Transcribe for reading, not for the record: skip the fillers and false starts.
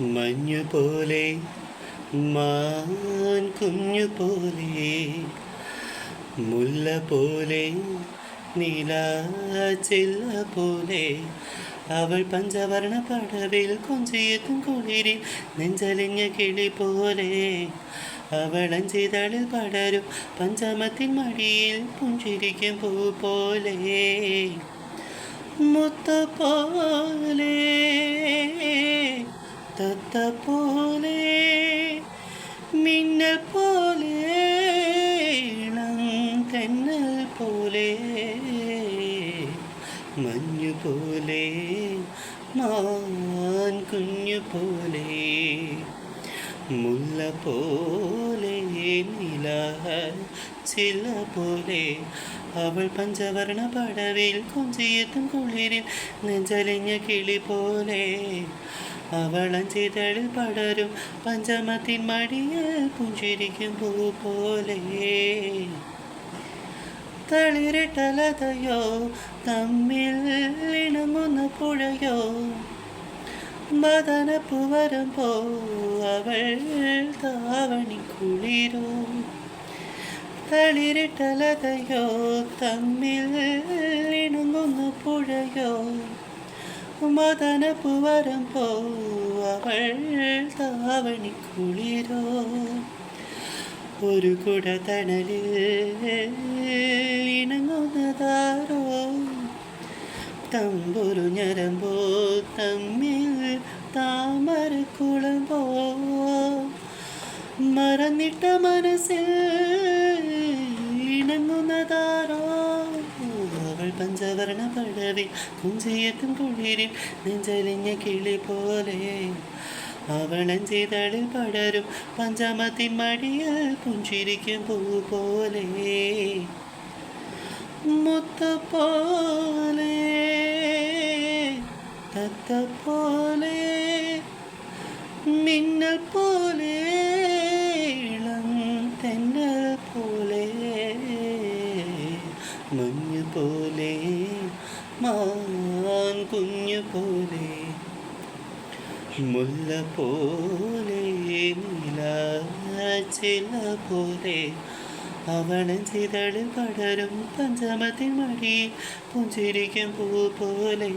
മഞ്ഞുപോലെ മാൻ കുഞ്ഞുപോലെ മുല്ല പോലെ നീലാചില്ല പോലെ അവൾ പഞ്ചവർണ പടവിൽ കൊഞ്ചിയെത്തും കുളിരിൽ നെഞ്ചലിഞ്ഞ കിളി പോലെ അവൾ അഞ്ചിതളിൽ പടരും പഞ്ചമത്തിൻ മടിയിൽ പുഞ്ചിരിക്കും പൂ പോലെ മുത്തപോലെ തത്ത പോലെ മിന്നൽ പോലെ ഇളം തെന്നൽ പോലെ മഞ്ഞു പോലെ മാൻ കുഞ്ഞു പോലെ മുല്ല പോലെ നില ചില പോലെ അവൾ പഞ്ചവർണ പടവിൽ കൊഞ്ചിയെത്തും കുളിരിൽ നെഞ്ചലിഞ്ഞ കിളി പോലെ അവൾ അഞ്ചിതളിൽ പടരും പഞ്ചമത്തിൻ മടിയിൽ പുഞ്ചിരിക്കും പൂ പോലെ തളിരിട്ടലതയോ തമ്മിൽ ഇണങ്ങുന്ന പുഴയോ മദനപ്പൂ വരുമ്പോ അവൾ താവണി കുളിരോ തളിരിട്ടലതയോ തമ്മിൽ ഇണങ്ങുന്ന പുഴയോ മദനപ്പൂ വരുമ്പോ അവൾ താവണി കുളിരോ ഒരു കുട തണലിൽ ഇണങ്ങുന്നതാരോ തമ്പൊരു ഞരമ്പോ തമ്മിൽ താമര കുളമ്പോ മറന്നിട്ട മനസ്സിൽ ഇണങ്ങുന്നതാരോ അവൾ പഞ്ചവർണ പടവിൽ കുഞ്ചിയെത്തും കുളിരിൽ നെഞ്ചലിഞ്ഞ കിളി പോലെ അവൾ അഞ്ചിതളിൽ പടരും പഞ്ചമത്തിൻ മടിയിൽ പുഞ്ചിരിക്കും പൂ പോലെ മുത്തപോലെ തത്ത പോലെ മിന്നൽ പോലെ ഇളം തെന്നൽ പോലെ മഞ്ഞു പോലെ മാൻ കുഞ്ഞു പോലെ മുല്ല പോലെ നീലാചില പോലെ അവളഞ്ചിതളിൽ പടരും പഞ്ചമത്തിൻ മടി പുഞ്ചിരിക്കും പൂ പോലെ